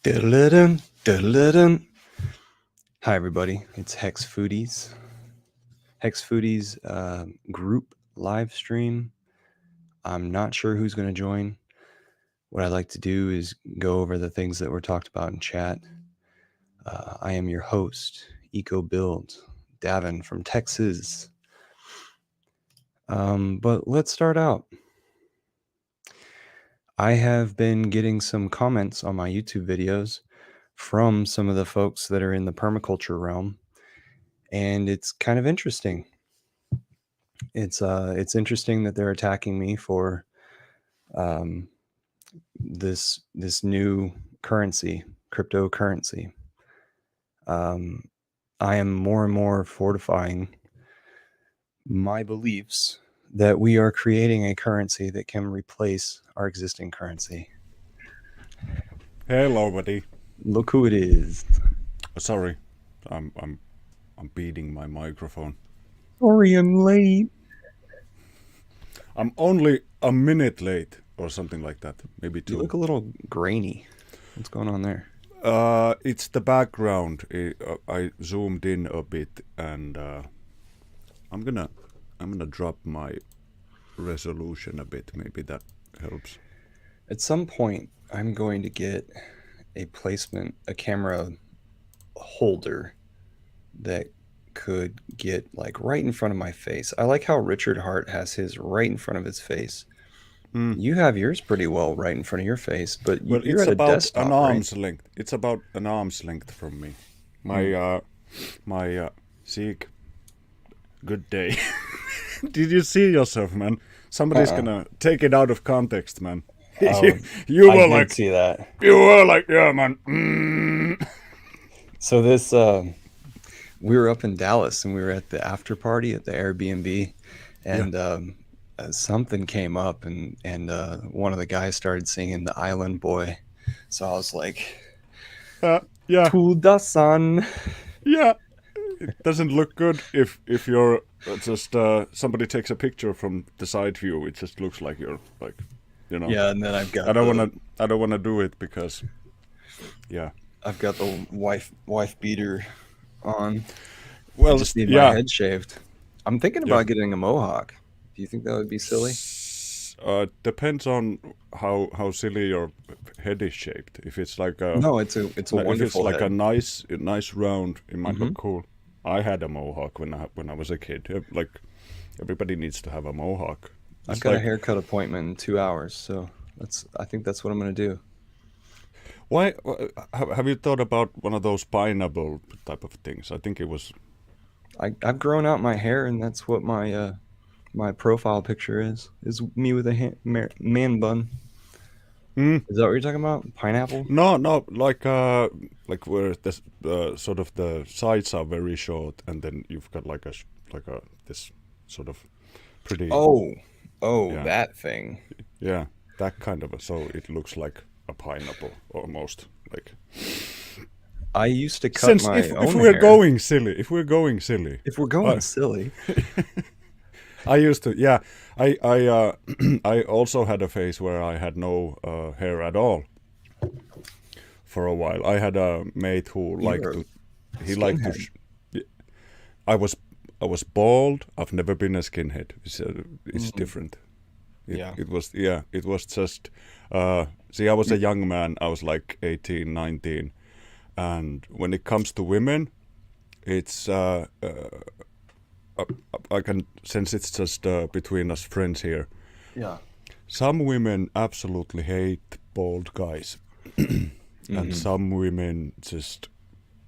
Diddle-dum, diddle-dum. Hi everybody, it's HEX Foodies. HEX Foodies group live stream. I'm not sure who's going to join. What I'd like to do is go over the things that were talked about in chat. I am your host, Eco Build, Davin from Texas. But let's start out. I have been getting some comments on my YouTube videos from some of the folks that are in the permaculture realm, and it's kind of interesting. It's interesting that they're attacking me for this new currency, cryptocurrency. I am more and more fortifying my beliefs that we are creating a currency that can replace our existing currency. Hello, buddy. Look who it is. Sorry, I'm beating my microphone. Sorry, I'm late. I'm only a minute late, or something like that. Maybe 2. You look a little grainy. What's going on there? It's the background. I zoomed in a bit, and I'm gonna drop my resolution a bit. Maybe that helps. At some point, I'm going to get a camera holder that could get like right in front of my face. I like how Richard Hart has his right in front of his face. You have yours pretty well right in front of your face, but you're at a desktop, an arm's length. It's about an arm's length from me. My Zeke, good day. Did you see yourself, man? Somebody's gonna take it out of context, man. You were like, see that. You were like, yeah, man. So this, we were up in Dallas and we were at the after party at the Airbnb, and something came up, and one of the guys started singing "The Island Boy," so I was like, yeah, to the sun. Yeah, it doesn't look good if you're just somebody takes a picture from the side view. It just looks like you're like, you know. Yeah, and then I've got. I don't wanna do it because, yeah. I've got the wife beater on. Well, I just need my head shaved. I'm thinking about getting a mohawk. Do you think that would be silly? Depends on how silly your head is shaped. If it's like a it's a wonderful if it's like head. a nice round, it might look cool. I had a mohawk when I was a kid. Like everybody needs to have a mohawk. I've got a haircut appointment in 2 hours, so I think that's what I'm gonna do. Why have you thought about one of those pineapple type of things? I think it was. I've grown out my hair, and that's what my my profile picture is me with a man bun. Is that what you're talking about? Pineapple? No, like where this sort of the sides are very short, and then you've got like a this sort of pretty. Yeah. That thing. Yeah, that kind of so it looks like a pineapple almost. Like I used to cut my own if we're hair. going silly. If we're going silly. I used to, yeah. I also had a phase where I had no hair at all for a while. I had a mate who liked to. I was bald. I've never been a skinhead. It's different. It was just. See, I was a young man. I was like 18, 19, and when it comes to women, it's. I can sense it's just between us friends here. Yeah. Some women absolutely hate bald guys. And some women just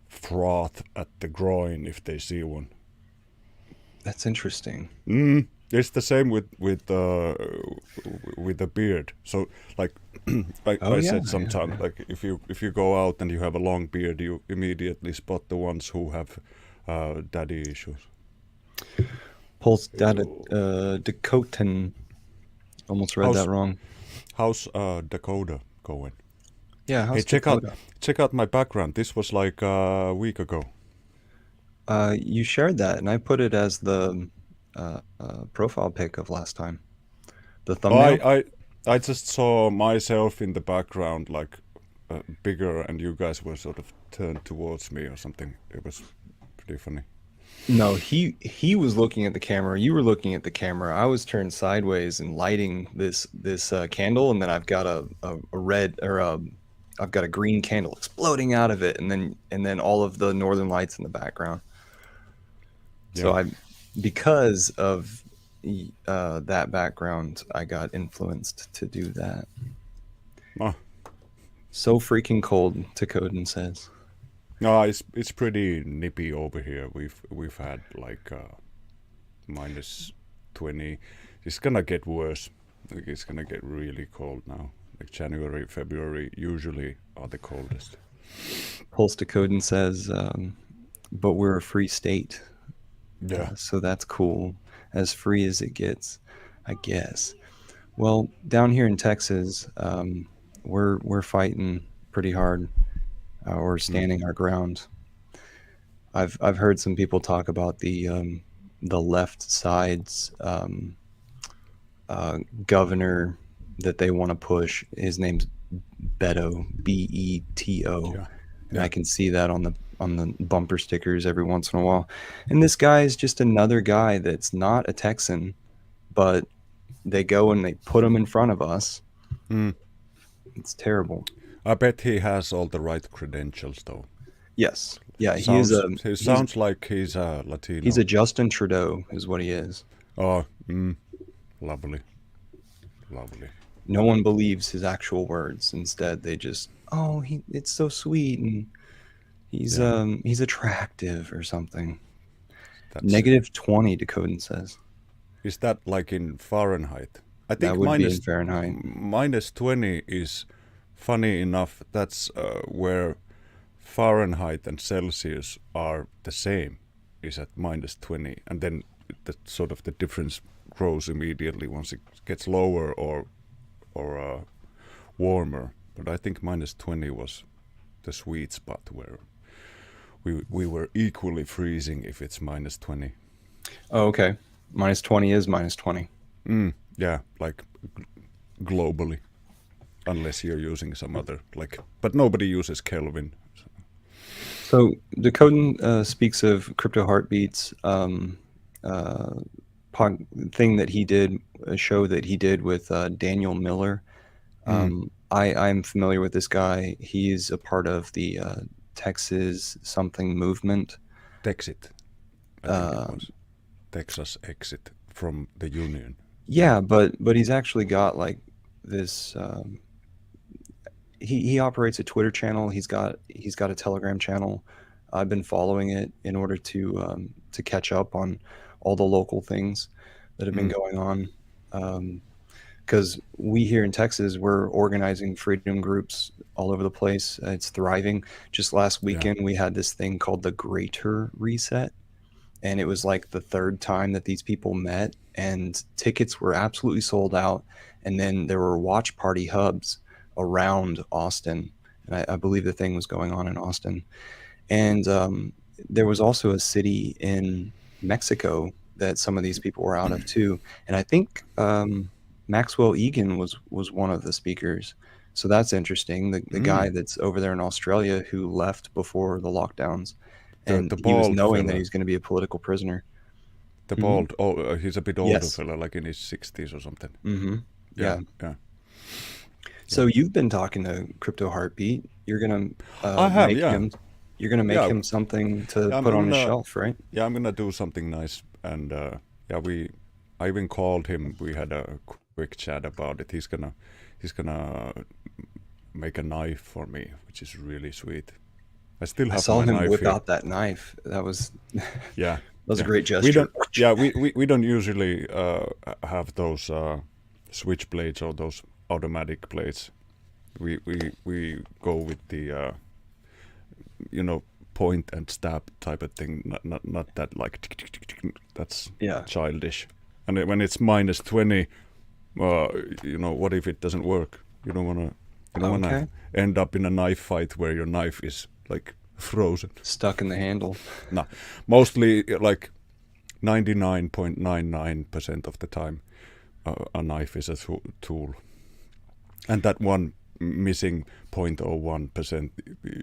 froth at the groin if they see one. That's interesting. It's the same with the beard. So like I said sometimes, like if you go out and you have a long beard, you immediately spot the ones who have daddy issues. Pulse data Dakotan. Almost read that wrong. How's Dakota going? Yeah, how's Dakota? Check out my background. This was like a week ago. You shared that, and I put it as the profile pic of last time. The thumbnail. I just saw myself in the background, like bigger, and you guys were sort of turned towards me or something. It was pretty funny. No, he was looking at the camera. You were looking at the camera. I was turned sideways and lighting this candle, and then I've got a red or I've got a green candle exploding out of it, and then all of the northern lights in the background. Yeah. So because of that background, I got influenced to do that. Oh. So freaking cold, Takoden says. No, it's pretty nippy over here. We've had like -20. It's gonna get worse. Like, it's gonna get really cold now. Like January, February usually are the coldest. Pulse Takoden says, but we're a free state. Yeah. So that's cool. As free as it gets, I guess. Well, down here in Texas, we're fighting pretty hard. We're standing our ground. I've heard some people talk about the left side's governor that they want to push. His name's Beto, Beto. Yeah. And I can see that on the bumper stickers every once in a while. And this guy is just another guy that's not a Texan, but they go and they put him in front of us. It's terrible. I bet he has all the right credentials, though. Yes. Yeah, He sounds like he's a Latino. He's a Justin Trudeau, is what he is. Oh, lovely. No one believes his actual words. Instead, they just, it's so sweet, and he's attractive or something. -20, Dakotan says. Is that like in Fahrenheit? I think that would be in Fahrenheit. -20 is funny enough. That's where Fahrenheit and Celsius are the same, is at -20, and then the difference grows immediately once it gets lower or warmer. But I think -20 was the sweet spot where we were equally freezing if it's -20. Oh, okay. -20 is -20. Yeah, like globally, unless you're using some other but nobody uses Kelvin. So Dakotan speaks of Crypto Heartbeats thing that he did, a show that he did with Daniel Miller. I'm familiar with this guy. He's a part of the Texas something movement. Texit. I think it was. Texas exit from the union. Yeah, but he's actually got like this. He operates a Twitter channel. He's got a Telegram channel. I've been following it in order to catch up on all the local things that have been going on. Because we here in Texas, we're organizing freedom groups all over the place. It's thriving. Just last weekend, we had this thing called the Greater Reset. And it was like the third time that these people met, and tickets were absolutely sold out. And then there were watch party hubs around Austin. And I believe the thing was going on in Austin. And there was also a city in Mexico that some of these people were out of too. And I think Maxwell Egan was one of the speakers. So that's interesting. The guy that's over there in Australia who left before the lockdowns. And he was knowing that he's going to be a political prisoner. The bald, he's a bit older fella, like in his 60s or something. Yeah. So you've been talking to Crypto Heartbeat. You're going to you're going to make him something to put on his shelf, right? Yeah, I'm going to do something nice. And I even called him. We had a quick chat about it. He's gonna make a knife for me, which is really sweet. I still have. I saw my him knife whip here. out that knife. That was that was a great gesture. We don't usually have those switchblades or those automatic blades. We go with the point and stab type of thing. Not that like that's childish. And when it's -20, what if it doesn't work? You don't want to end up in a knife fight where your knife is like frozen, stuck in the handle. No, mostly like 99.99% of the time, a knife is a tool, and that one missing 0.01%,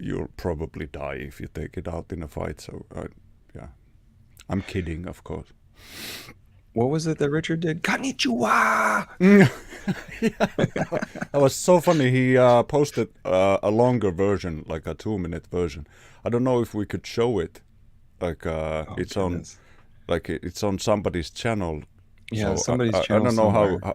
you'll probably die if you take it out in a fight. So yeah, I'm kidding, of course. What was it that Richard did? Konnichiwa! That was so funny. He posted a longer version, like a 2-minute version. I don't know if we could show it. Like it's goodness. it's on somebody's channel. Yeah, so somebody's I channel don't know somewhere.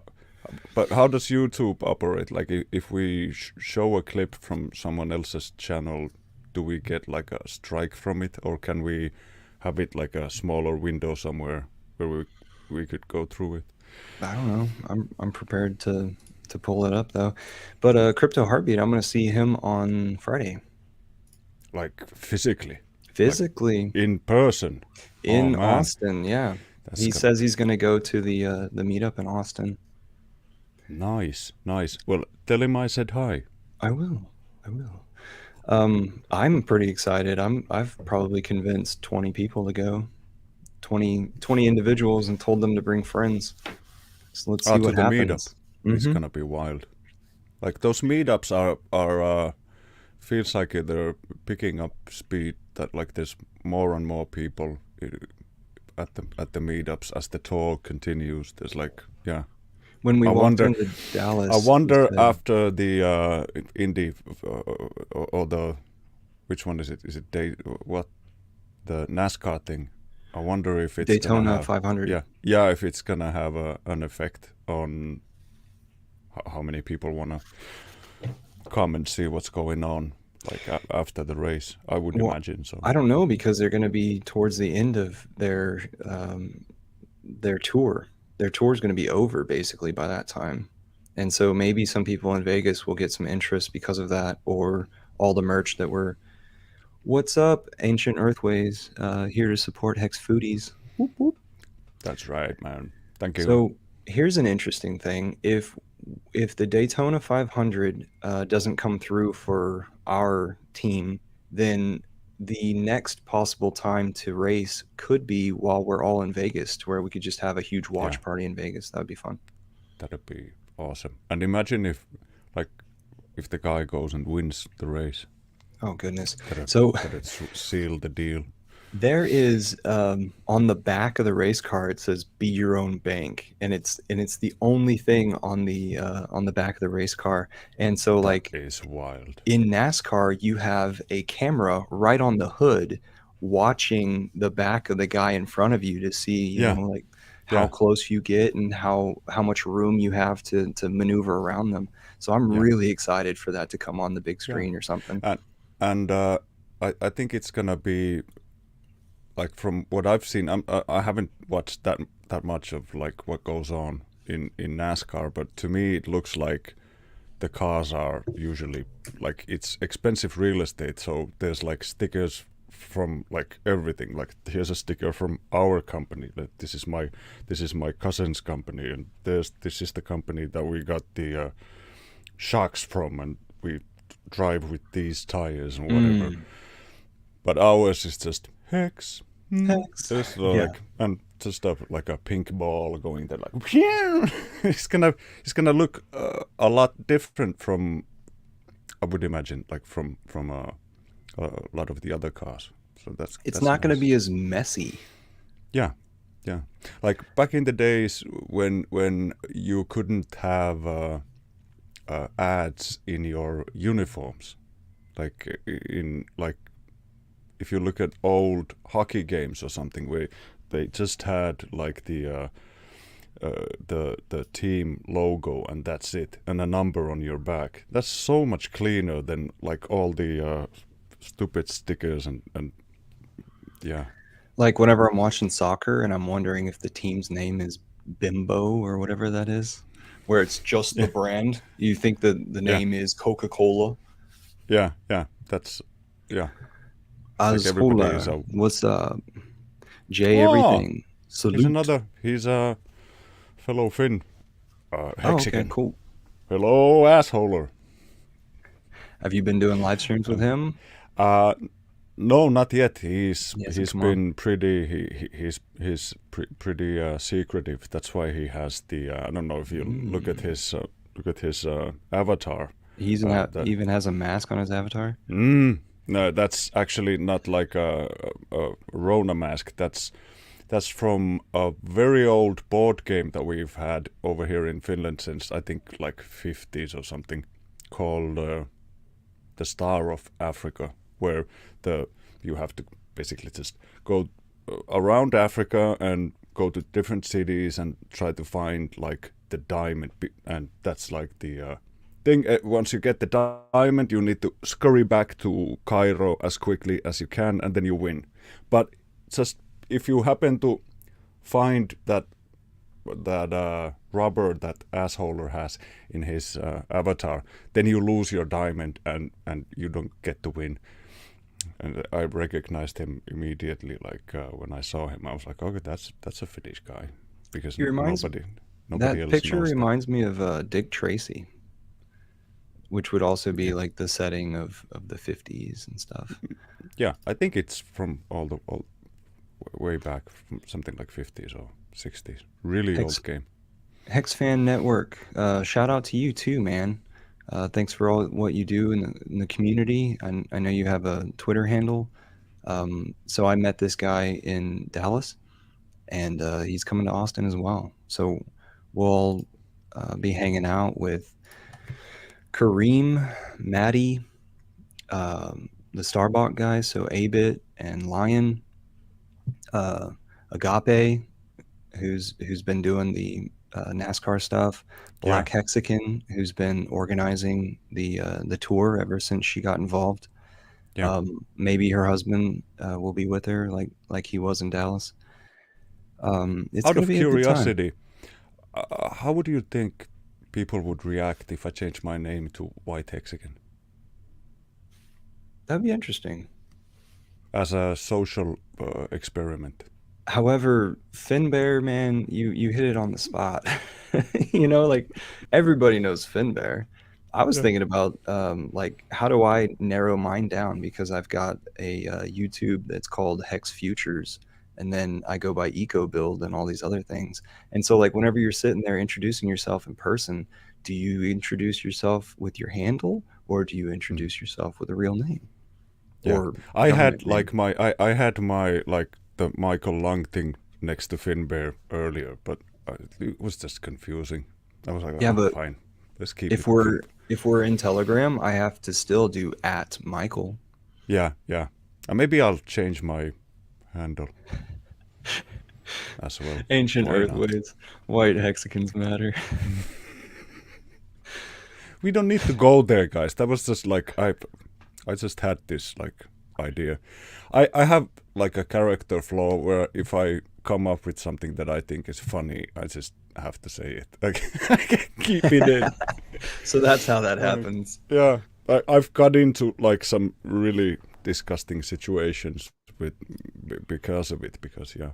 but how does YouTube operate? Like if we show a clip from someone else's channel, do we get like a strike from it, or can we have it like a smaller window somewhere where we could go through it? I don't know. I'm prepared to pull it up though. But Crypto Heartbeat, I'm gonna see him on Friday. Like physically? Physically. Like in person? In man. Austin, yeah. He says he's gonna go to the meetup in Austin. Nice. Well, tell him I said hi. I will. I'm pretty excited. I've probably convinced 20 people to go. 20 individuals, and told them to bring friends. So let's see what the happens. meetup. It's gonna be wild. Like those meetups are feels like they're picking up speed. That like there's more and more people at the meetups as the tour continues. There's like When we walked into Dallas, I wonder after the Indy or the which one is it? Is it the NASCAR thing? I wonder if it's Daytona 500. Yeah, if it's gonna have an effect on how many people wanna come and see what's going on, like after the race. I would imagine so. I don't know, because they're going to be towards the end of their tour. Their tour is going to be over basically by that time, and so maybe some people in Vegas will get some interest because of that, or all the merch that we're. What's up, Ancient Earthways? Here to support Hex Foodies. Whoop, whoop. That's right, man. Thank you. So here's an interesting thing. If the Daytona 500 doesn't come through for our team, then the next possible time to race could be while we're all in Vegas, to where we could just have a huge watch party in Vegas. That would be fun. That'd be awesome. And imagine if the guy goes and wins the race. Oh goodness! That'd seal the deal. There is on the back of the race car, it says "Be your own bank," and it's the only thing on the back of the race car. And so, like, that is wild. In NASCAR, you have a camera right on the hood, watching the back of the guy in front of you to see, you know, like how close you get and how much room you have to maneuver around them. So I'm really excited for that to come on the big screen or something. And I think it's gonna be, like, from what I've seen, I haven't watched that much of like what goes on in NASCAR, but to me it looks like the cars are usually like, it's expensive real estate, so there's like stickers from like everything. Like, here's a sticker from our company that this is my cousin's company, and this is the company that we got the shocks from, and we drive with these tires and whatever. But ours is just HEX. It's like, and just like a pink ball going there, like it's gonna look a lot different from, I would imagine, like from a lot of the other cars. So that's not going to be as messy. Yeah. Like back in the days when you couldn't have ads in your uniforms, like if you look at old hockey games or something, where they just had like the team logo and that's it, and a number on your back. That's so much cleaner than like all the stupid stickers and yeah. Like whenever I'm watching soccer and I'm wondering if the team's name is Bimbo or whatever that is, where it's just the brand, you think that the name is Coca-Cola. Yeah, that's Azhola, what's up? Jay, everything. Salute. He's a fellow Finn. Hexican. Okay, cool. Hello, assholer. Have you been doing live streams with him? No, not yet. He's been pretty. He's pretty secretive. That's why he has the. I don't know if you look at his avatar. He's That even has a mask on his avatar. no, that's actually not like a Rona mask. That's from a very old board game that we've had over here in Finland since I think like 50s or something, called the Star of Africa, where you have to basically just go around Africa and go to different cities and try to find like the diamond, and that's like the thing. Once you get the diamond, you need to scurry back to Cairo as quickly as you can, and then you win. But just if you happen to find that rubber that assholer has in his avatar, then you lose your diamond and you don't get to win. And I recognized him immediately. Like when I saw him, I was like, "Okay, that's a Finnish guy," because He reminds nobody that else picture knows that. reminds me of Dick Tracy, which would also be Yeah, like the setting of the 50s and stuff. yeah. I think it's from all way back, from something like 50s or 60s. Really Hex old game. Hex Fan Network. Shout out to you too, man. Thanks for all what you do in the community. I know you have a Twitter handle. So I met this guy in Dallas, and he's coming to Austin as well. So we'll be hanging out with Kareem, Maddie, the Starbot guys, so Abit and Lion, Agape, who's been doing the NASCAR stuff, Yeah, Black Hexagon, who's been organizing the tour ever since she got involved. yeah. Maybe her husband will be with her, like he was in Dallas. It's Out gonna of be a good time. curiosity, how would you think people would react if I change my name to White Hexagon That'd be interesting. as a social experiment? However, Finbear, man, you hit it on the spot. You know, like everybody knows Finbear. I was Yeah. thinking about like how do I narrow mine down because I've got a YouTube that's called Hex Futures, and then I go by Eco Build and all these other things. And so like whenever you're sitting there introducing yourself in person, do you introduce yourself with your handle or do you Mm. introduce yourself with a real name Yeah, or I government had name? like I had my like the Michael Lung thing next to Finbear earlier, but it was just confusing. I was like, Yeah, oh, but fine, let's keep if it. we're in Telegram, I have to still do at Michael. Yeah, yeah. And maybe I'll change my handle as well. Ancient Why not? Earthways, white hexagons matter. We don't need to go there, guys. That was just like I just had this like idea. I have like a character flaw where if I come up with something that I think is funny, I just have to say it. Like I can't keep it in. So that's how that Like, happens. yeah, I've got into like some really disgusting situations with because of it. Because yeah,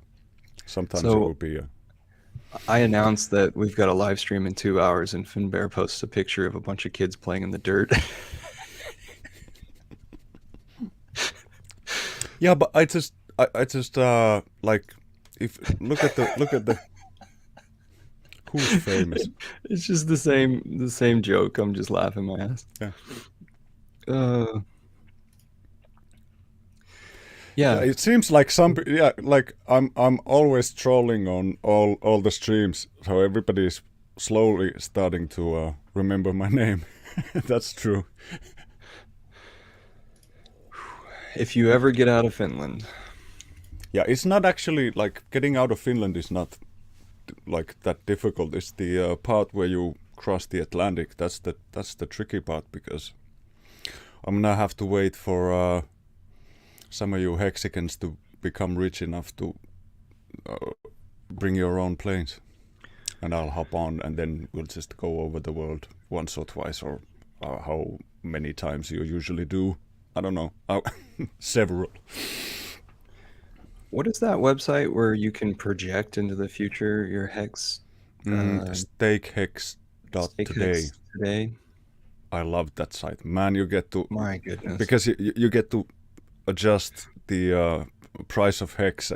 sometimes it So will be a I announced that we've got a live stream in 2 hours, and Finbear posts a picture of a bunch of kids playing in the dirt. yeah. But I just like if look at the who's famous. It's just the same joke. I'm just laughing my ass. Yeah. Uh, Yeah, yeah. it seems like yeah, like I'm always trolling on all the streams, so everybody's slowly starting to remember my name. That's true. If you ever get out of Finland, Yeah, it's not actually like getting out of Finland is not like that difficult. It's the part where you cross the Atlantic. That's the tricky part because I'm gonna have to wait for some of you Hexicans to become rich enough to bring your own planes, and I'll hop on, and then we'll just go over the world once or twice, or how many times you usually do. I don't know. Several. what is that website where you can project into the future your hex stake Stakehex.today. hex today? I love that site, man. You get to My goodness. because you get to adjust the price of hex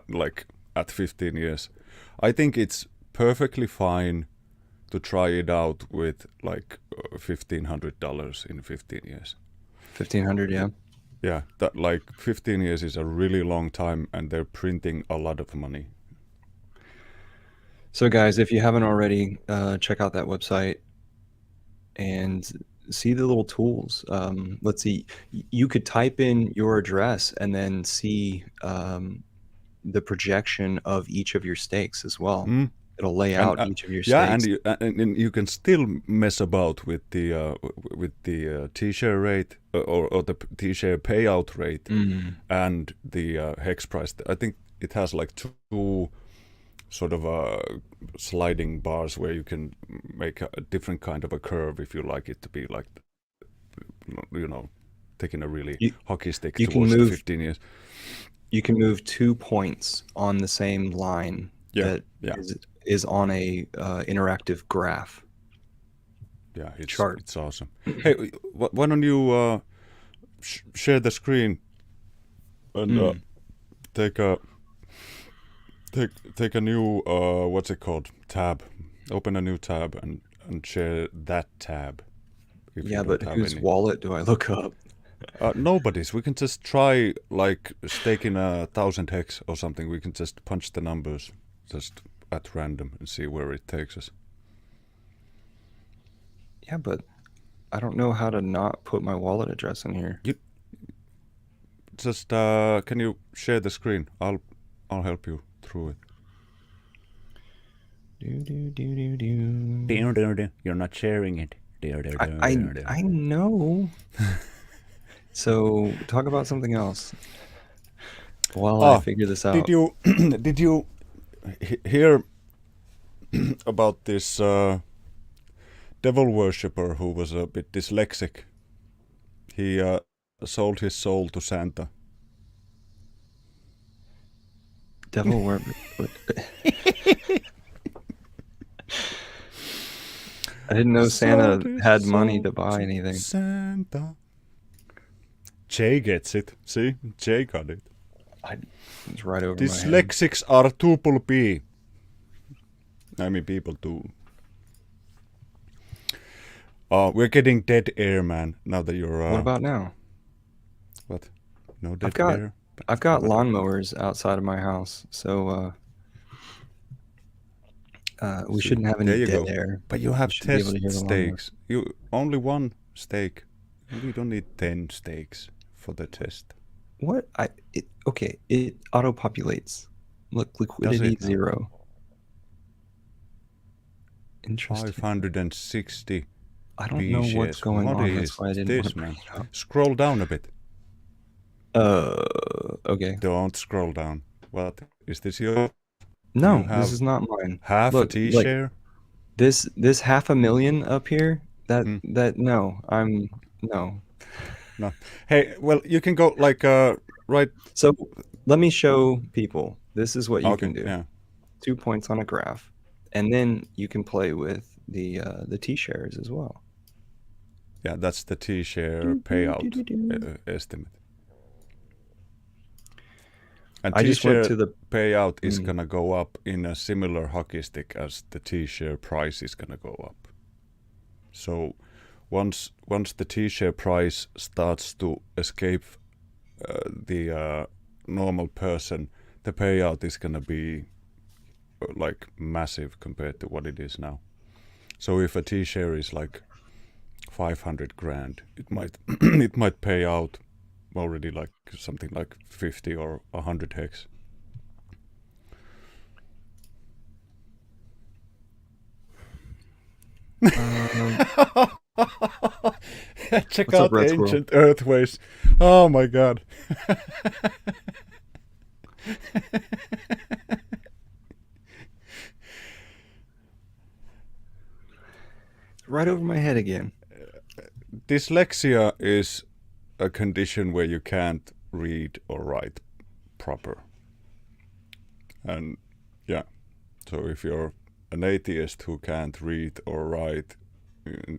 like at 15 years. I think it's perfectly fine to try it out with like $1,500 in 15 years. 1,500, yeah. Yeah, that like 15 years is a really long time, and they're printing a lot of money. So guys, if you haven't already, check out that website and see the little tools. Let's see, you could type in your address and then see the projection of each of your stakes as well. It'll lay out each of your stakes. And you can still mess about with the T-share rate or the T-share payout rate and the HEX price. I think it has like two sort of sliding bars where you can make a different kind of a curve if you like it to be like, you know, taking a really hockey stick towards the 15 years. You can move 2 points on the same line that is on a interactive graph. Yeah, chart. It's awesome. Hey, why don't you share the screen and take a new what's it called, tab. Open a new tab and share that tab. Yeah, but whose wallet do I look up? Nobody's. We can just try like staking 1,000 HEX or something. We can just punch the numbers just at random and see where it takes us. Yeah, but I don't know how to not put my wallet address in here. You just can you share the screen? I'll help you through it. You're not sharing it. I know. So talk about something else while I figure this out. Did you hear about this devil worshipper who was a bit dyslexic? He sold his soul to Santa. Devil worshipper. I didn't know Santa had money to buy anything. Santa. Jay gets it. See? Jay got it. It's right over Dyslexics are tuple B. I mean, people do. We're getting dead air, man, now that you're... What about now? What? No dead air? I've got lawnmowers outside of my house, so we shouldn't have any dead air. But you have test stakes. You only one stake. We don't need 10 stakes for the test. What? Okay, it auto-populates. Look, liquidity 0. Interesting. 560. I don't know what's going on. That's why I didn't want to bring it up. Scroll down a bit. Okay. Don't scroll down. What? Is this your... No, this is not mine. Half a T-share? Like, this 500,000 up here, no. No. Hey, well, you can go like right. So let me show people. This is what you can do. Yeah. 2 points on a graph, and then you can play with the T-shares as well. Yeah, that's the T-share payout estimate. And I just went to the payout is gonna go up in a similar hockey stick as the T-share price is gonna go up. So once the T-share price starts to escape the normal person, the payout is gonna be like massive compared to what it is now. So if a T-share is like 500 grand, it might it might pay out already like something like 50 or 100 HEX. Check out the ancient earthways. Oh my god. Right over my head again. Dyslexia is a condition where you can't read or write proper. And yeah, so if you're an atheist who can't read or write,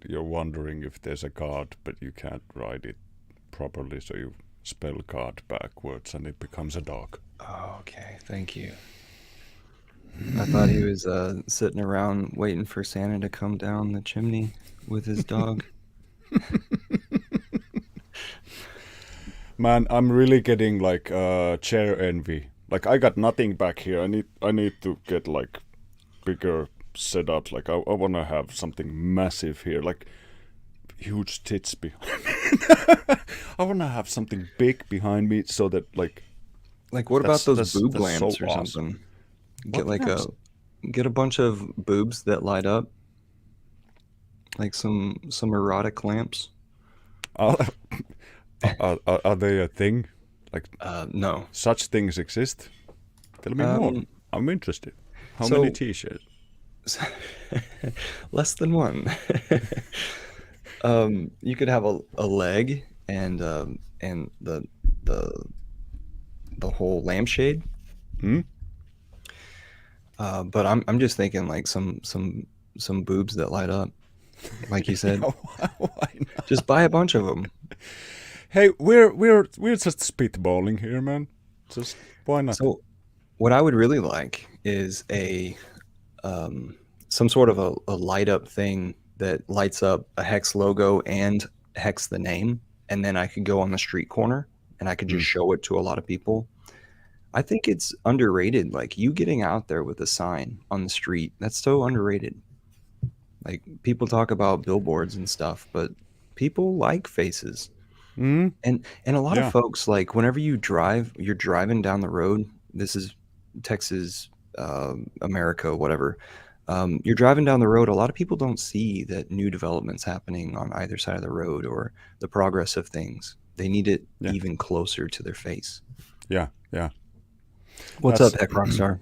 you're wondering if there's a God, but you can't write it properly, so you spell God backwards and it becomes a dog. Oh, okay, thank you. I thought he was sitting around waiting for Santa to come down the chimney with his dog. Man, I'm really getting like chair envy. Like I got nothing back here. I need to get like bigger setups. Like I wanna have something massive here, like huge tits behind me. I wanna have something big behind me so that like Like, what about those boob that's so lamps or awesome. something? Get What like lamps? get a bunch of boobs that light up, like some erotic lamps. Are, are they a thing? Like No. such things exist? Tell me more. I'm interested. How many So t-shirts? less than one. You could have a leg and the whole lampshade. Hmm? But I'm just thinking like some boobs that light up, like you said. Why not? Just buy a bunch of them. Hey, we're just spitballing here, man. Just why not? So what I would really like is some sort of a light up thing that lights up a HEX logo and HEX the name, and then I could go on the street corner and I could just show it to a lot of people. I think it's underrated. Like you getting out there with a sign on the street, that's so underrated. Like people talk about billboards and stuff, but people like faces. Hmm? And a lot of Yeah. folks, like whenever you drive, you're driving down the road. This is Texas, America, whatever. You're driving down the road. A lot of people don't see that new developments happening on either side of the road or the progress of things. They need it Yeah. even closer to their face. Yeah. Yeah. What's That's up, Heck Rockstar?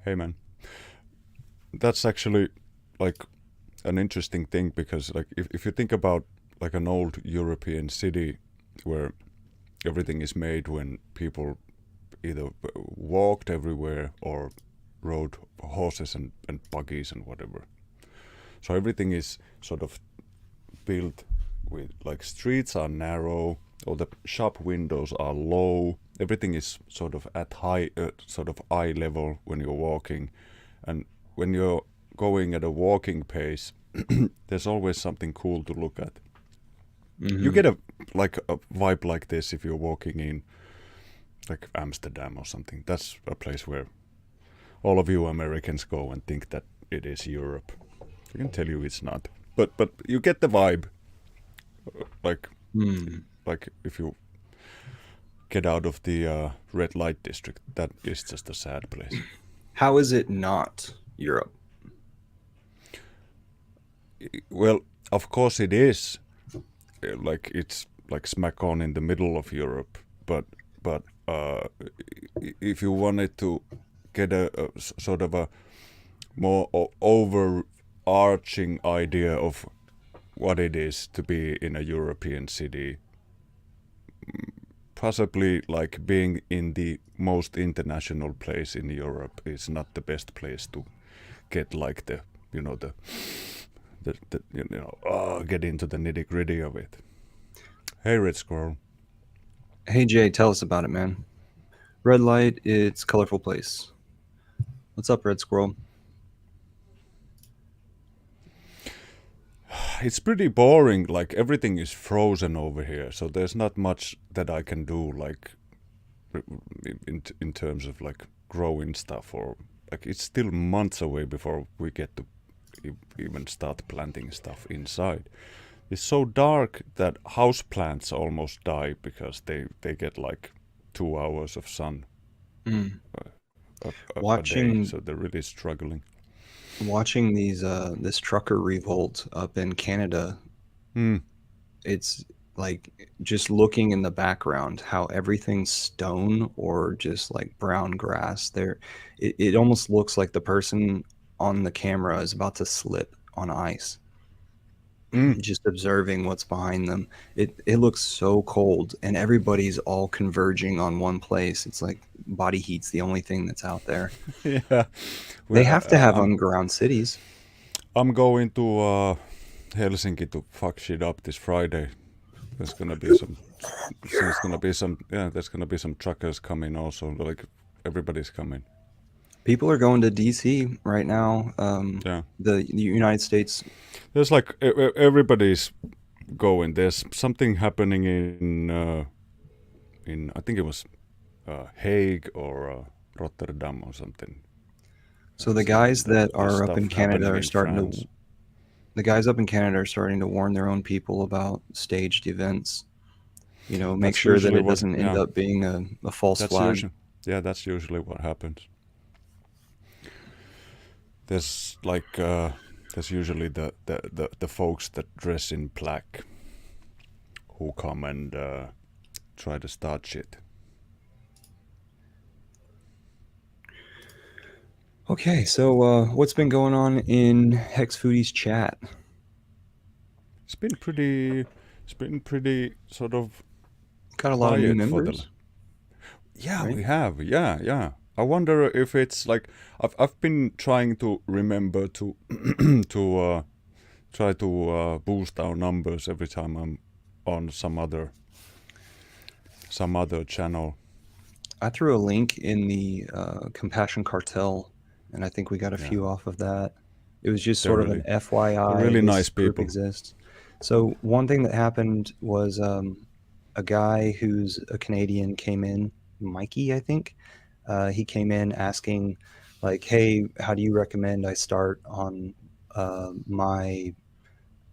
hey, man. That's actually like an interesting thing because like if you think about like an old European city where everything is made when people either walked everywhere or rode horses and buggies and whatever. So everything is sort of built with like streets are narrow or the shop windows are low. Everything is sort of at high sort of eye level when you're walking, and when you're going at a walking pace there's always something cool to look at. You get a like a vibe like this if you're walking in like Amsterdam or something. That's a place where all of you Americans go and think that it is Europe. I can tell you it's not. But you get the vibe. Like like if you get out of the red light district, that is just a sad place. How is it not Europe? Well, of course it is. Like it's like smack on in the middle of Europe. But if you wanted to get a sort of a more overarching idea of what it is to be in a European city, possibly like being in the most international place in Europe is not the best place to get like the you know the get into the nitty gritty of it. Hey, Red Squirrel. Hey Jay, tell us about it, man. Red light, it's colorful place. What's up, Red Squirrel? It's pretty boring. Like everything is frozen over here, so there's not much that I can do. Like in terms of like growing stuff, or like it's still months away before we get to even start planting stuff inside. It's so dark that house plants almost die because they get like 2 hours of sun a day, Watching so they're really struggling. watching these this trucker revolt up in Canada, it's like just looking in the background how everything's stone or just like brown grass there. It almost looks like the person on the camera is about to slip on ice. Just observing what's behind them. It looks so cold and everybody's all converging on one place. It's like body heat's the only thing that's out there. Yeah, They well, have to have underground cities. I'm going to Helsinki to fuck shit up this Friday. There's gonna be some. There's gonna be some. Yeah, there's gonna be some truckers coming also. Like everybody's coming. People are going to DC right now. Yeah. The United States. There's like everybody's going. There's something happening in I think it was Hague or Rotterdam or something. So the Something guys like that. that There's are up stuff in Canada happening are in starting France. to. The guys up in Canada are starting to warn their own people about staged events. You know, make That's sure that usually it what. doesn't end Yeah. up being a false That's flag. usually. Yeah, that's usually what happens. There's like there's usually the folks that dress in black who come and try to start shit. Okay, so what's been going on in Hex Foodies chat? It's been pretty sort of Got a lot of new quiet for the. members. Yeah, right? we have. Yeah. I wonder if it's like I've been trying to remember to to try to boost our numbers every time I'm on some other channel. I threw a link in the Compassion Cartel, and I think we got a Yeah. few off of that. It was just They're sort of really- an FYI. they're really this nice group people. exists. So one thing that happened was a guy who's a Canadian came in, Mikey, I think. He came in asking, like, "Hey, how do you recommend I start on my?"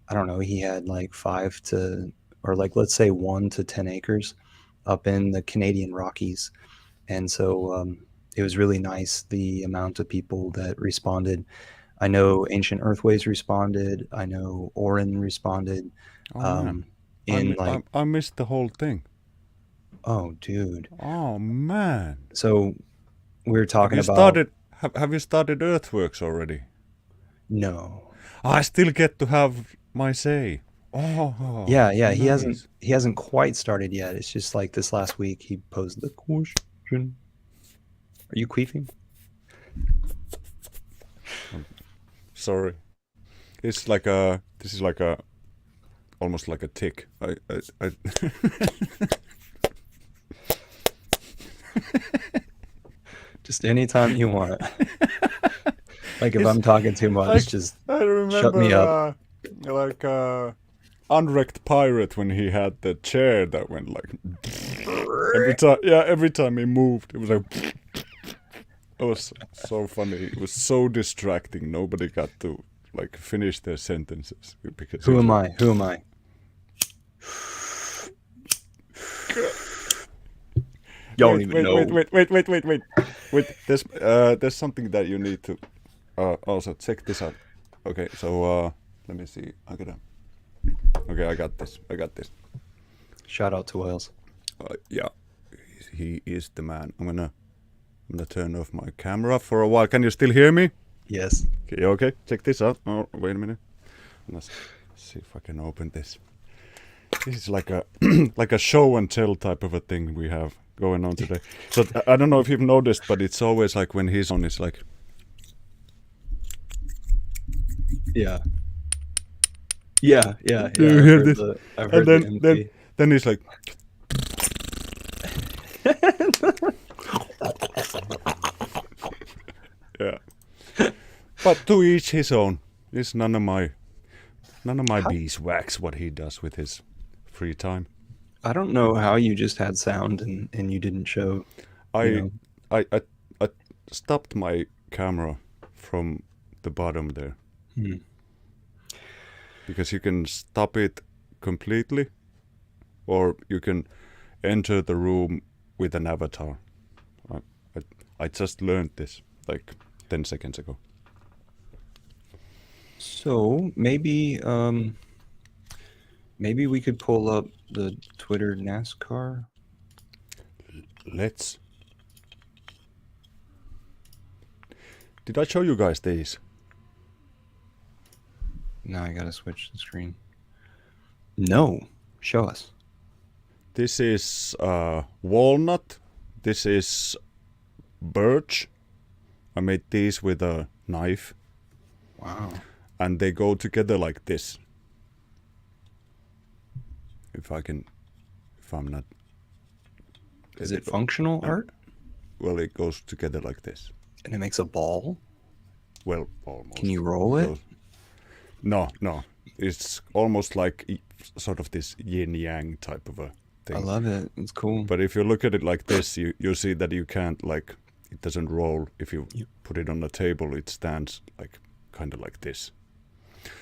I don't know. He had like 5 to, or like let's say 1 to 10 acres up in the Canadian Rockies. And so it was really nice the amount of people that responded. I know Ancient Earthways responded. I know Oren responded. Oh man, In like, I missed the whole thing. oh, dude. Oh man. So we were talking Have you about. started? Have you started Earthworks already? No. I still get to have my say. Oh. Yeah. Nice. He hasn't quite started yet. It's just like this last week he posed the question. Are you queefing? Sorry. It's like a. This is like a. Almost like a tick. I Just anytime you want. Like if I'm talking too much, just I remember, shut me up. Like Unwrecked Pirate when he had the chair that went like every time. Yeah, every time he moved, it was like. It was so funny. It was so distracting. Nobody got to like finish their sentences because. Who am I? Who am I? Y'all don't even know. Wait. There's something that you need to also check this out. Okay, so let me see. Okay, I got this. Shout out to Wales. Yeah, he is the man. I'm gonna turn off my camera for a while. Can you still hear me? Yes. Okay. Check this out. Oh, wait a minute. Let's see if I can open this. This is like a like a show and tell type of a thing we have going on today. So I don't know if you've noticed, but it's always like when he's on, it's like. Yeah. Yeah. Do you hear this? I've heard And the then he's like. Yeah. But to each his own. It's none of my beeswax what he does with his free time. I don't know how you just had sound and you didn't show. I stopped my camera from the bottom there. Because you can stop it completely, or you can enter the room with an avatar. I just learned this like 10 seconds ago. So maybe we could pull up the Twitter NASCAR. Let's. Did I show you guys these? Now I gotta switch the screen. No, show us. This is walnut. This is birch. I made these with a knife. Wow. And they go together like this. If I'm not. Is it functional art? Well, it goes together like this. And it makes a ball? Well, almost. Can you roll it? No. It's almost like sort of this yin-yang type of a thing. I love it. It's cool. But if you look at it like this, you see that you can't, like, it doesn't roll. If you put it on a table, it stands like kind of like this.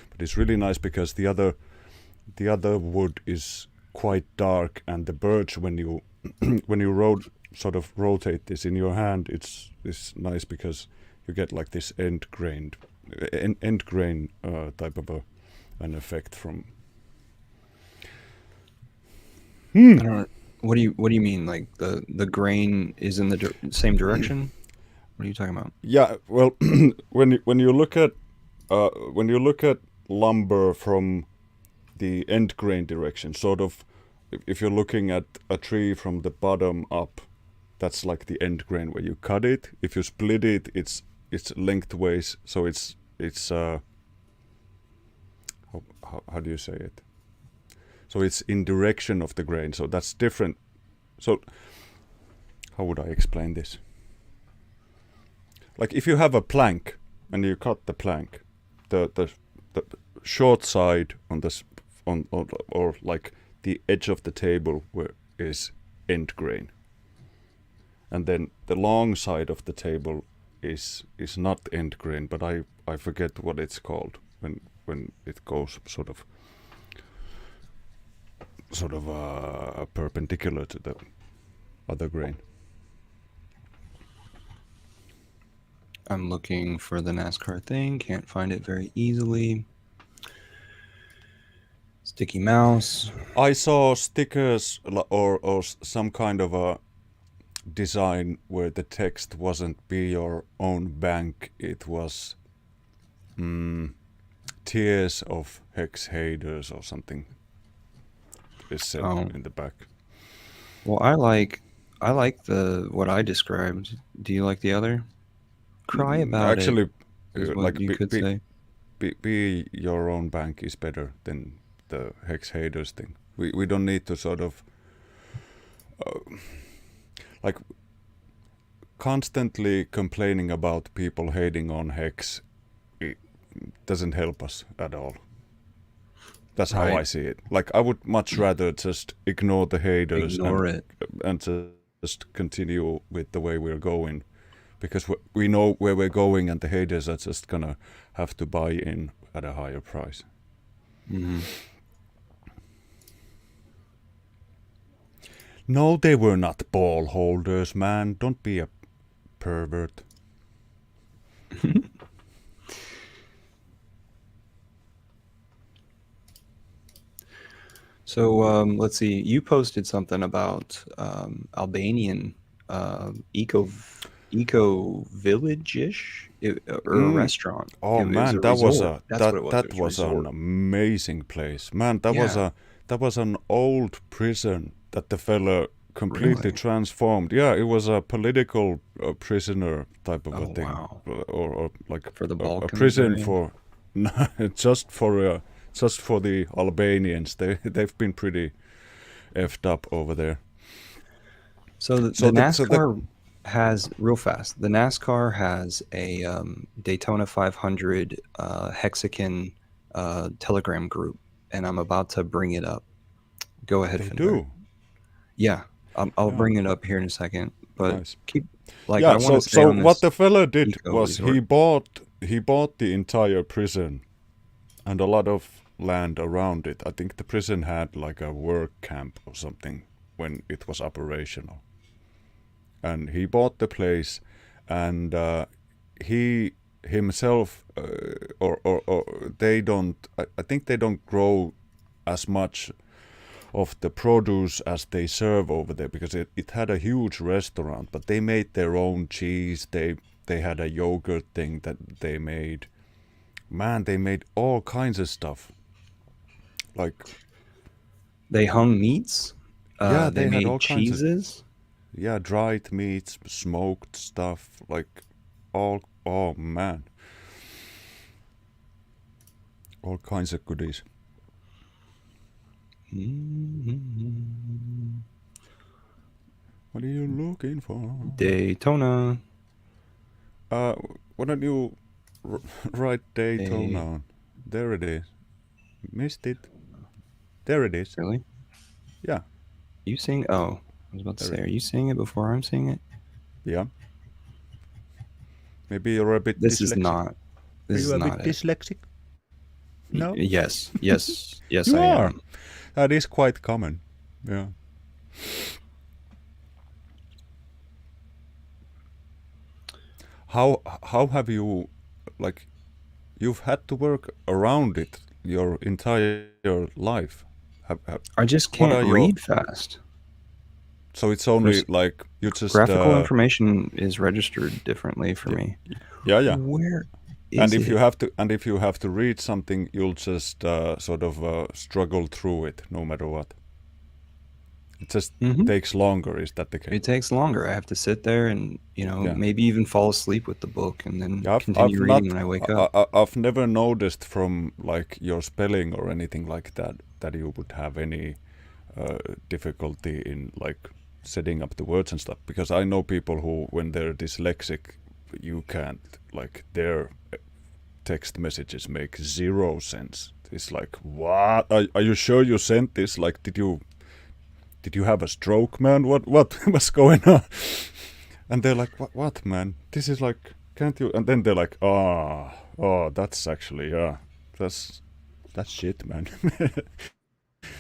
But it's really nice because the other wood is quite dark, and the birch, when you sort of rotate this in your hand, it's nice because you get like this end grain type of an effect from. I don't. What do you mean? Like the grain is in the same direction? What are you talking about? Yeah, well, when you look at lumber from the end grain direction, sort of, if you're looking at a tree from the bottom up, that's like the end grain where you cut it. If you split it, it's lengthways, so it's how do you say it? So it's in direction of the grain, so that's different. So how would I explain this? Like if you have a plank and you cut the plank, the short side on this or like the edge of the table where is end grain, and then the long side of the table is not end grain, but I forget what it's called when it goes sort of perpendicular to the other grain. I'm looking for the NASCAR thing. Can't find it very easily. Sticky mouse. I saw stickers or some kind of a design where the text wasn't "Be Your Own Bank." It was "Tears of HEX haters" or something. Is said in the back. Well, I like what I described. Do you like the other? Cry about actually, it. Actually, like you could say. Be your own bank is better than the HEX haters thing. We don't need to sort of like constantly complaining about people hating on HEX. It doesn't help us at all. That's how I see it. Like I would much rather just ignore the haters and just continue with the way we're going, because we know where we're going, and the haters are just gonna have to buy in at a higher price. Mm-hmm. No, they were not ball holders, man. Don't be a pervert. So let's see. You posted something about Albanian eco village-ish or a restaurant. Oh man, that was an amazing place. Man, that was an old prison that the fella completely transformed. Yeah, it was a political prisoner type of a thing, or like for the Balkans, a prison for just for the Albanians. They've been pretty effed up over there. So the NASCAR has, real fast, the NASCAR has a Daytona 500 Hexagon Telegram group, and I'm about to bring it up. Go ahead, Finbar. Do? Yeah, I'll bring it up here in a second. But keep like I want to so what the fella did was he bought the entire prison and a lot of land around it. I think the prison had like a work camp or something when it was operational. And he bought the place, and he himself or they don't. I think they don't grow as much of the produce as they serve over there, because it had a huge restaurant, but they made their own cheese. They had a yogurt thing that they made. Man, they made all kinds of stuff. Like they hung meats. Yeah, they had made all cheeses. Kinds of, yeah, dried meats, smoked stuff, like all. Oh man, all kinds of goodies. Mm-hmm. What are you looking for? Daytona. Uh, why don't you write Daytona A on? There it is. Missed it. There it is. really? Yeah, You sing? Oh, I was about to there say, it. are you saying it before I'm saying it? Yeah. Maybe you're a bit This is dyslexic. not. Are This you is a bit not it. dyslexic? No. Yes, yes, yes, You I are. am. That is quite common. Yeah. How have you, like, you've had to work around it your entire life? I just What can't are your, read fast. so it's only There's like you just graphical information is registered differently for yeah, me. yeah, yeah. Where And is if you it? have to, and if you have to read something, you'll just sort of struggle through it no matter what. It just Hmm. takes longer. Is that the case? It takes longer. I have to sit there and, Yeah. maybe even fall asleep with the book and then Yeah, I've continue reading not, when I wake up. I've never noticed from like your spelling or anything like that that you would have any difficulty in like setting up the words and stuff. Because I know people who, when they're dyslexic, you can't, like, their text messages make zero sense. It's like, what? Are you sure you sent this? Like, did you have a stroke, man? What what's going on? And they're like, what, man? This is like, can't you? And then they're like, oh, that's actually, yeah, that's shit, man.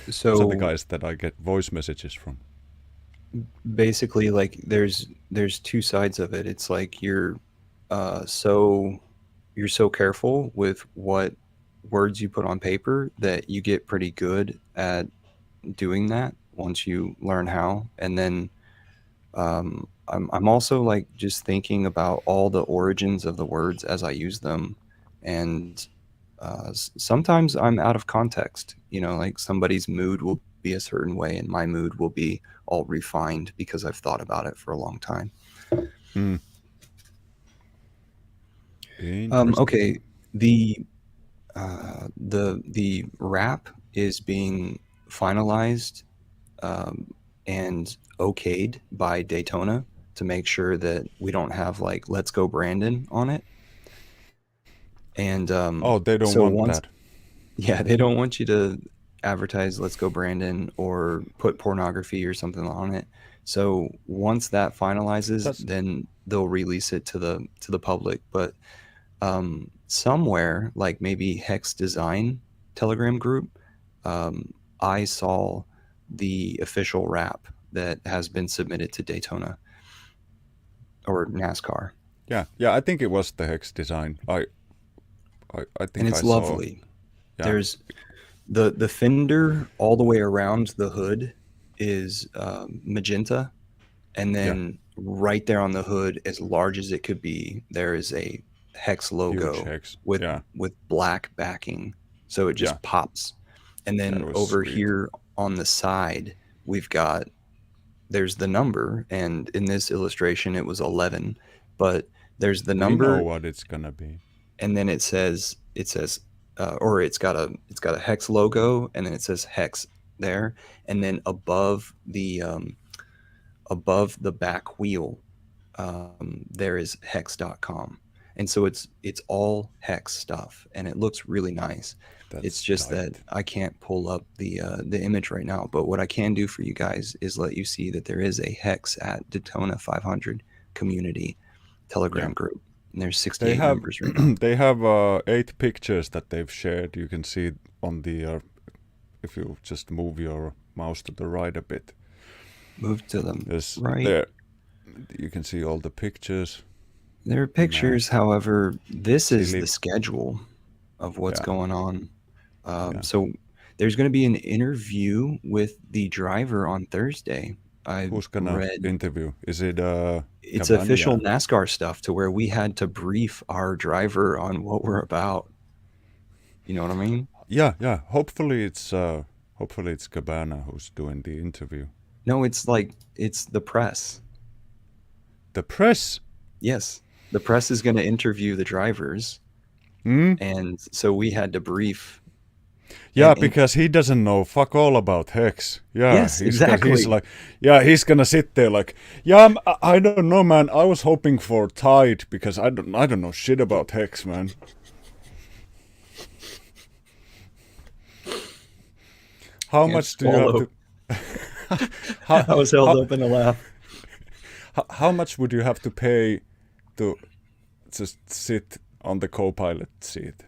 Those are the So guys that I get voice messages from. basically, like, there's two sides of it. It's like so you're so careful with what words you put on paper that you get pretty good at doing that once you learn how. And then I'm also like just thinking about all the origins of the words as I use them, and sometimes I'm out of context. Like somebody's mood will be a certain way, and my mood will be all refined because I've thought about it for a long time. Mm. Interesting. Okay, the wrap is being finalized and okayed by Daytona to make sure that we don't have like "Let's Go Brandon" on it. And Oh, they don't so want once, that. yeah, they don't want you to advertise "Let's Go Brandon" or put pornography or something on it. So once that finalizes, That's then they'll release it to the public. But somewhere, like maybe HEX Design Telegram group, I saw the official wrap that has been submitted to Daytona or NASCAR, yeah, yeah. I think it was the hex design. I and think I it's saw. lovely. Yeah, There's the fender all the way around the hood is magenta, and yeah. then right there on the hood, as large as it could be, there is a HEX Huge logo hex. with Yeah, black backing, so it yeah. just pops. And That then was over sweet. here on the side, we've got there's the number, and in this illustration it was 11, but there's the We know number, what it's gonna be. and then it says or it's got a hex logo, and then it says hex there, and then above the back wheel there is hex.com, and so it's all hex stuff, and it looks really nice. It's That's just that tight. I can't pull up the image right now, but what I can do for you guys is let you see that there is a hex at Daytona 500 community Yeah. Telegram group, and there's They 68 have members right now. they have 8 pictures that they've shared. You can see on the if you just move your mouse to the right a bit. Move to the There's right. there. You can see all the pictures. There are Man, pictures, however, this is silly. the schedule of what's Yeah, going on. yeah. So there's going to be an interview with the driver on Thursday. I Who's gonna read interview? Is it it's official Cabana? NASCAR stuff to where we had to brief our driver on what we're about. You know what I mean? Yeah, yeah. Hopefully it's Cabana who's doing the interview. No, it's the press. The press. Yes. The press is going to interview the drivers. Hmm. And so we had to brief Yeah, And because he doesn't know fuck all about HEX. Yeah, yes, he's exactly. like, yeah, he's gonna sit there like, yeah, I don't know, man. I was hoping for Tide because I don't know shit about HEX, man. How Can't much do you have swallow. to? how, I was held how up in a laugh. how much would you have to pay to just sit on the co-pilot seat?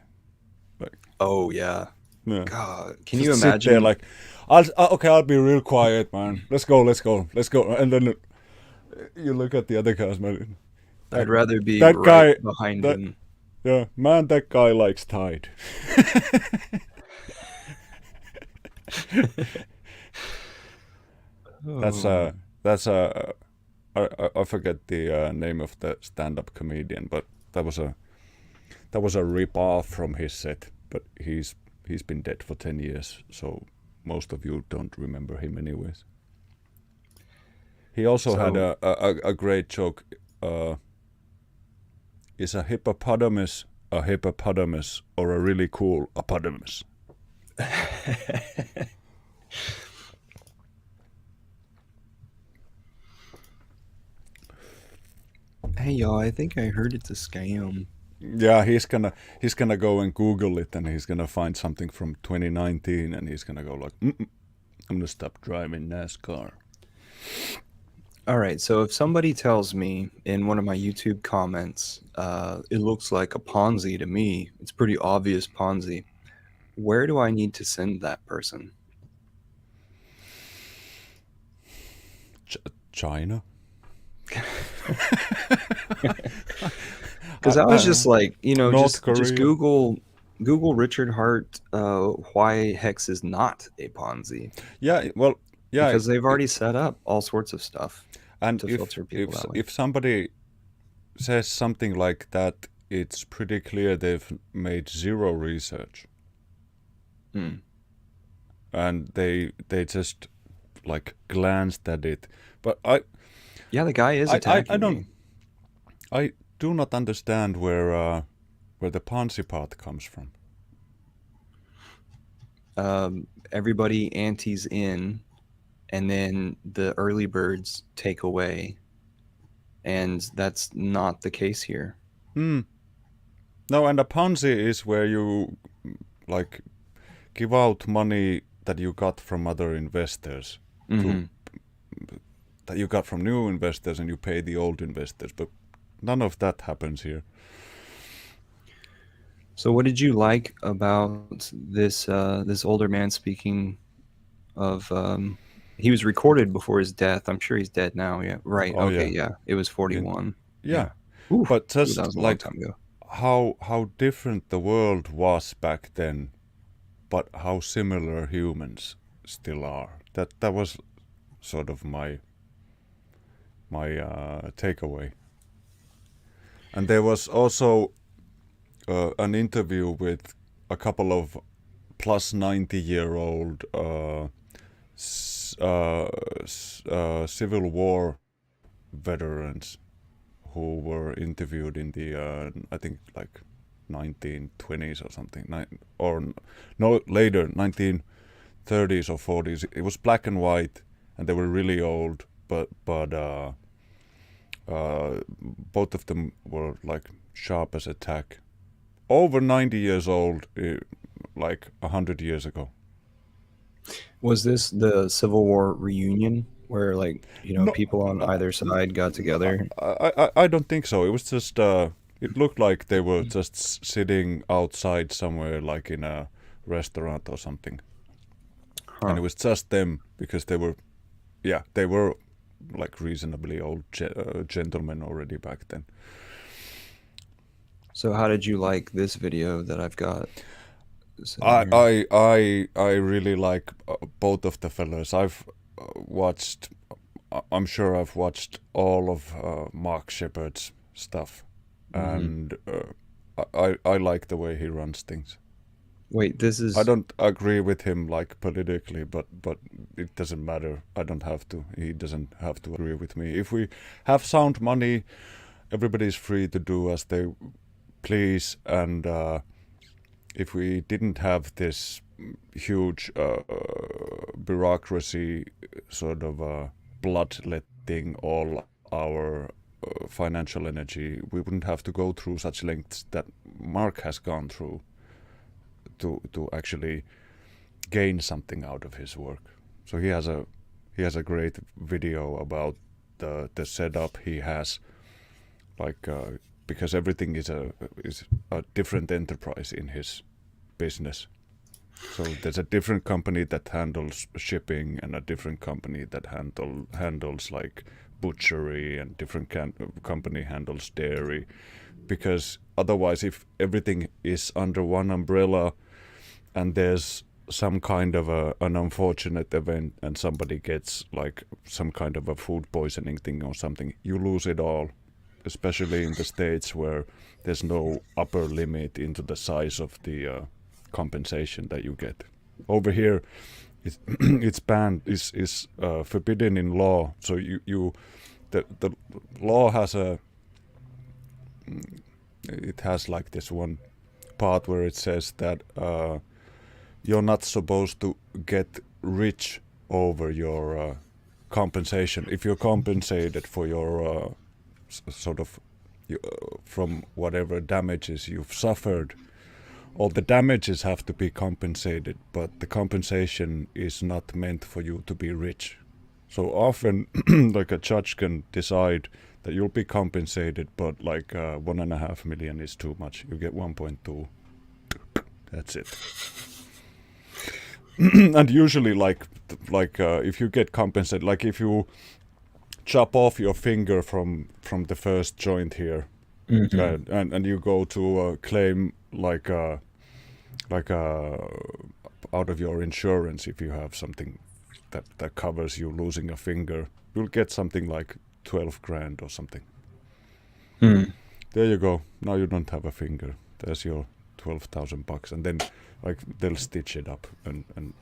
Like, Oh yeah. yeah, God, can you just sit there imagine? like, okay, I'll be real quiet, man. Let's go, and then you look at the other guys, man. I'd That rather be that right guy, behind that him. yeah, man, that guy likes Tide. That's Oh, that's I forget the name of the stand-up comedian, but that was a rip-off from his set. But he's been dead for 10 years, so most of you don't remember him anyways. He also had so a great joke. Is a hippopotamus or a really cool apodamus? hey y'all, I think I heard it's a scam. Yeah, he's gonna go and Google it, and he's gonna find something from 2019, and he's gonna go like, I'm gonna stop driving NASCAR. All right, so if somebody tells me in one of my YouTube comments, it looks like a Ponzi to me, it's pretty obvious Ponzi, where do I need to send that person? China. Because I was just like, North just Korea. Google Richard Hart, why Hex is not a Ponzi, Yeah, well, yeah, because they've already set up all sorts of stuff and to filter people that way. if somebody says something like that, it's pretty clear they've made zero research, Hmm. and they just like glanced at it. But Yeah, the guy is I attacking don't me. I do not understand where the Ponzi part comes from. Everybody antes in, and then the early birds take away, and that's not the case here. No, and a Ponzi is where you like give out money that you got from other investors to Hmm. that you got from new investors, and you pay the old investors, but none of that happens here. So, what did you like about this older man speaking of? He was recorded before his death. I'm sure he's dead now. Yeah, right. Oh Okay, yeah, yeah. It was yeah, 41. yeah. Yeah. Ooh, But that just was a long like time ago. how different the world was back then, but how similar humans still are. That was sort of my takeaway. And there was also an interview with a couple of plus 90-year-old Civil War veterans who were interviewed in the I think like 1920s or something, or no later 1930s or 40s. It was black and white, and they were really old, but both of them were like sharp as a tack. Over 90 years old, like 100 years ago. Was this the Civil War reunion where, like, No, people on either side got together? I don't think so. It was just it looked like they were just sitting outside somewhere, like in a restaurant or something, and Huh. it was just them because they were like reasonably old gentlemen already back then. So, how did you like this video that I've got sitting I here? I I really like both of the fellas. I've watched. I'm sure I've watched all of Mark Shepard's stuff, Hmm. and I like the way he runs things. Wait, this I is don't agree with him like politically, but it doesn't matter. I don't have to. He doesn't have to agree with me. If we have sound money, everybody's free to do as they please, and if we didn't have this huge bureaucracy sort of bloodletting all our financial energy, we wouldn't have to go through such lengths that Mark has gone through to actually gain something out of his work. So he has a great video about the setup he has, like because everything is a different enterprise in his business. So there's a different company that handles shipping and a different company that handles like butchery, and different company handles dairy, because otherwise if everything is under one umbrella and there's some kind of an unfortunate event and somebody gets like some kind of a food poisoning thing or something, you lose it all, especially in the States where there's no upper limit into the size of the compensation that you get. Over here, it's banned, is forbidden in law. So the law has it has like this one part where it says that you're not supposed to get rich over your compensation. If you're compensated for your sort of from whatever damages you've suffered, all the damages have to be compensated, but the compensation is not meant for you to be rich. So often, like a judge can decide that you'll be compensated, but like 1.5 million is too much. You get 1.2. That's it. And usually, like if you get compensated, like if you chop off your finger from the first joint here, and you go to claim like out of your insurance, if you have something that covers you losing a finger, you'll get something like 12 grand or something. There you go. Now you don't have a finger. There's your $12,000, and then like they'll stitch it up and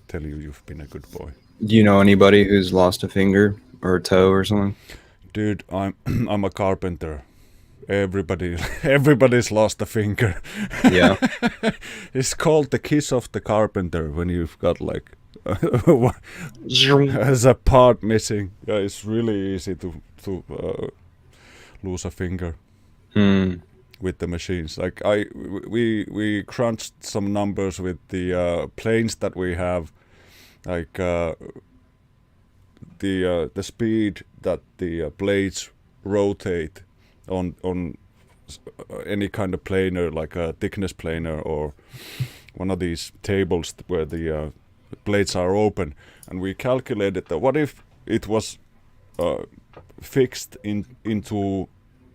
tell you you've been a good boy. Do you know anybody who's lost a finger or a toe or something? Dude, I'm a carpenter. Everybody's lost a finger. Yeah. It's called the kiss of the carpenter when you've got like as a part missing. Yeah, it's really easy to lose a finger with the machines. Like we crunched some numbers with the planes that we have, like the speed that the blades rotate on any kind of planer, like a thickness planer or one of these tables where the blades are open, and we calculated that what if it was fixed into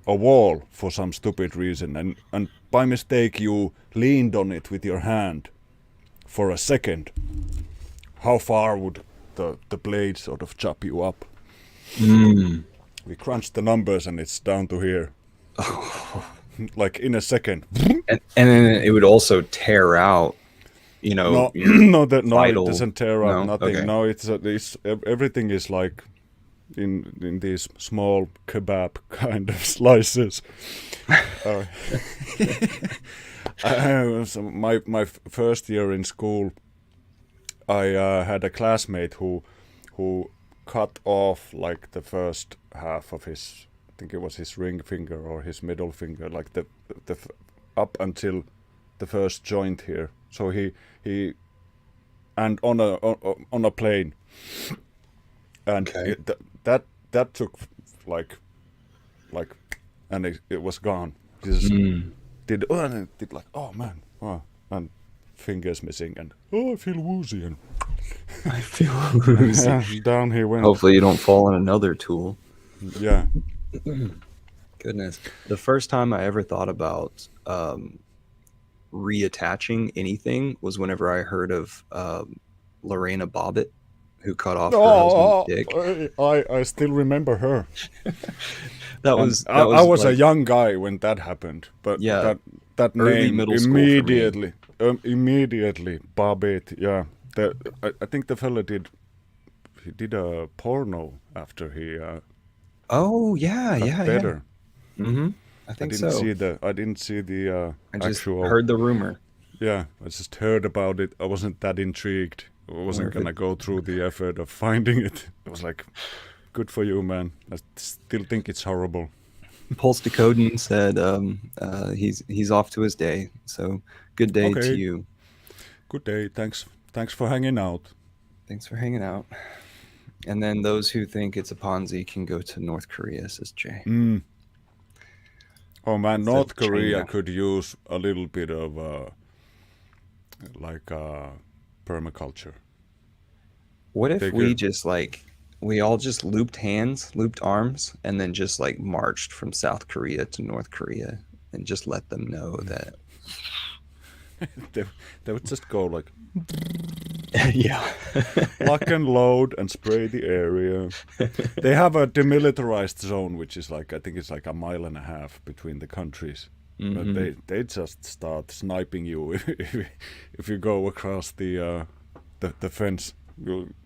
a wall for some stupid reason, and by mistake you leaned on it with your hand for a second, how far would the blade sort of chop you up? We crunched the numbers and it's down to here. Like in a second. And then it would also tear out, you know. No, it vital. doesn't tear out. No? Nothing. Okay. No, it's everything is like in these small kebab kind of slices. So my first year in school, I had a classmate who cut off like the first half of his, I think it was his ring finger or his middle finger, like the up until the first joint here. So he and on a plane, and Okay. that took like and it was gone. He just did and it did like, oh man, and fingers missing, and I feel woozy, and I feel woozy. down he went. Hopefully you don't fall on another tool. Yeah. Goodness. The first time I ever thought about reattaching anything was whenever I heard of Lorena Bobbitt, who cut off her husband's dick. I still remember her. That was I was like, a young guy when that happened, but Yeah, that early name middle school for me. immediately Bobbitt. Yeah, I think the fella did a porno after he Oh yeah, got yeah, better. yeah. I I think didn't so. see the I just actual. heard the rumor. yeah, I just heard about it. I wasn't that intrigued. I wasn't gonna go through the effort of finding it. I was like, good for you, man. I still think it's horrible. Pulse Decodin said he's off to his day. So good day to Okay, you. good day. Thanks for hanging out. Thanks for hanging out. And then those who think it's a Ponzi can go to North Korea, says Jay. Oh man, Instead North of Korea China. could use a little bit of permaculture. What if They we could. just we all just looped hands, looped arms, and then just like marched from South Korea to North Korea and just let them know that They would just go like yeah. lock and load and spray the area. They have a demilitarized zone, which is like I think it's like a mile and a half between the countries. But they just start sniping you if you go across the fence.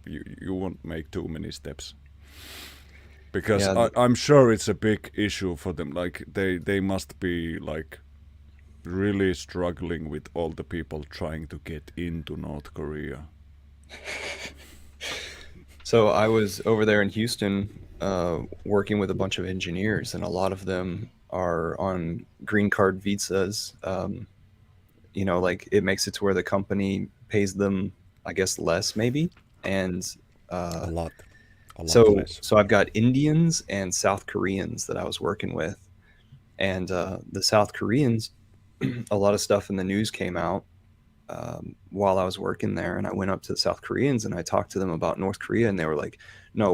You won't make too many steps. Because Yeah, I'm sure it's a big issue for them. Like they must be like really struggling with all the people trying to get into North Korea. so I was over there in Houston working with a bunch of engineers, and a lot of them are on green card visas. Like it makes it to where the company pays them, I guess, less maybe. And A lot so less. so I've got Indians and South Koreans that I was working with, and the South Koreans, a lot of stuff in the news came out while I was working there, and I went up to the South Koreans and I talked to them about North Korea, and they were like, "No,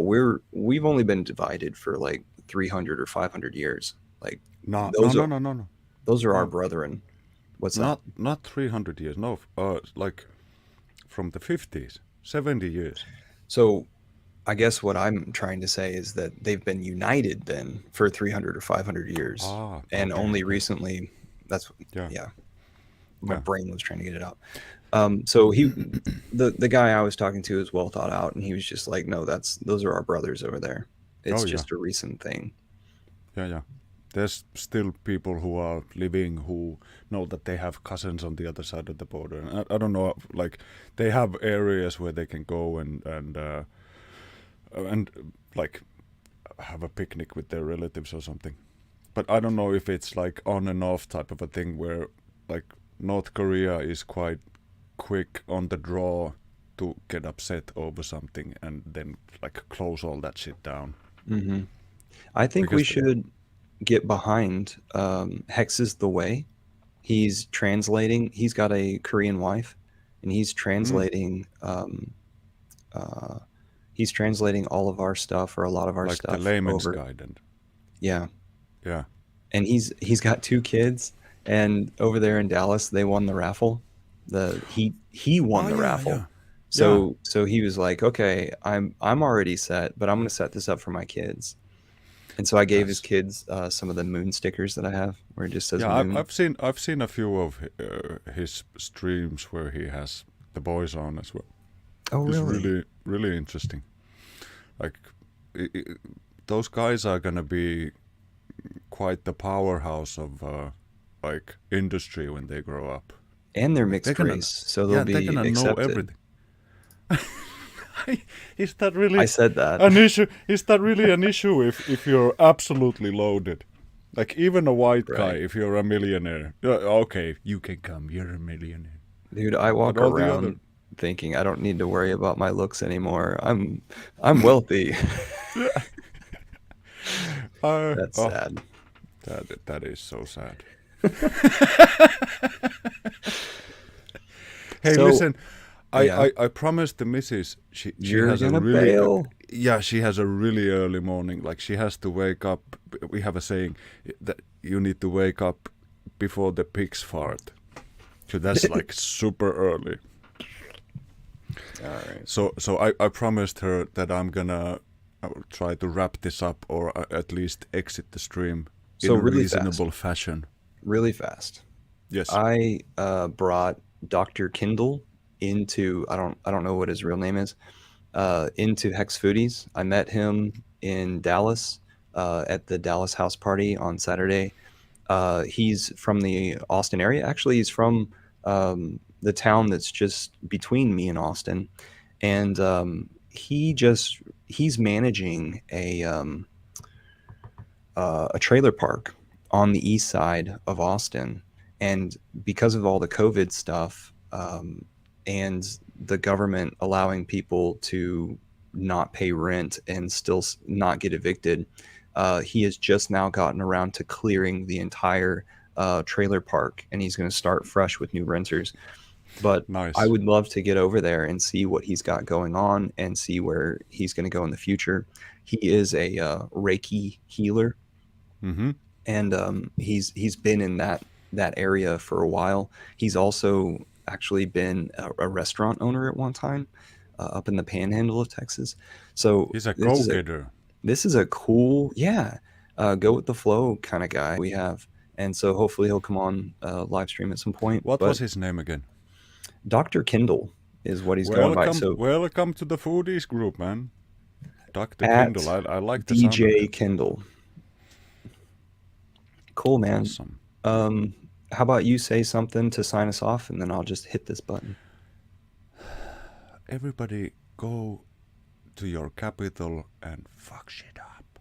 we've only been divided for like 300 or 500 years. Like No, no, those no, are no, no, no. those are our No, brethren." What's that? not 300 years. No, like from the 50s, 70 years. So I guess what I'm trying to say is that they've been united then for 300 or 500 years, Ah, and okay, only okay. recently. That's Yeah, yeah. My yeah. brain was trying to get it out. So the guy I was talking to is well thought out, and he was just like, "No, those are our brothers over there. It's Oh yeah, just a recent thing." yeah, yeah. There's still people who are living who know that they have cousins on the other side of the border. And I don't know, like they have areas where they can go and like have a picnic with their relatives or something. But I don't know if it's like on and off type of a thing where like North Korea is quite quick on the draw to get upset over something and then like close all that shit down. Hmm. I think we Because should get behind Hex is the way. He's translating. He's got a Korean wife, and uh, he's translating all of our stuff or a lot of our like the stuff layman's over. guide and Yeah, yeah. and he's got two kids, and over there in Dallas, they won the raffle. He won Oh the yeah, raffle. yeah. Yeah. So he was like, okay, I'm already set, but I'm going to set this up for my kids. And so I gave his That's kids some of the moon stickers that I have, where it just says yeah. moon. I've seen a few of his streams where he has the boys on as well. Oh, It's really? really interesting. Like I those guys are gonna be quite the powerhouse of like industry when they grow up. And they're Like they're mixed gonna race, so they'll yeah they're be gonna know accepted. everything. Is that I really said that. an issue? Is that really an issue if you're absolutely loaded? Like even a white guy, Right. if you're a millionaire, okay, you can come. You're a millionaire. Dude, I But walk all the other, around thinking I don't need to worry about my looks anymore. I'm wealthy. That's oh, sad. that is so sad. Hey, So, listen, yeah, I promised the missus she you're has a gonna really bail. yeah, she has a really early morning. Like she has to wake up. We have a saying that you need to wake up before the pigs fart. So that's like super early. All right. So I promised her that I will try to wrap this up or at least exit the stream in So a really fast, reasonable fashion. really fast. Yes. I brought Dr. Kindle into I don't know what his real name is into Hex Foodies. I met him in Dallas at the Dallas house party on Saturday. He's from the Austin area. Actually, he's from the town that's just between me and Austin, and he's managing a trailer park on the east side of Austin, and because of all the COVID stuff, and the government allowing people to not pay rent and still not get evicted, he has just now gotten around to clearing the entire trailer park, and he's going to start fresh with new renters. But I Nice. would love to get over there and see what he's got going on and see where he's going to go in the future. He is a Reiki healer, Mm-hmm. and he's been in that area for a while. He's also actually been a restaurant owner at one time, up in the Panhandle of Texas. So He's a go-getter. this is a cool, yeah, go with the flow kind of guy we have, and so hopefully he'll come on live stream at some point. What was But his name again? Dr. Kindle is what he's going by. Welcome, So welcome to the foodies group, man. Dr. Kindle. at I like the sound of DJ it. Kindle. Cool, man. Awesome. How about you say something to sign us off, and then I'll just hit this button. Everybody go to your capital and fuck shit up.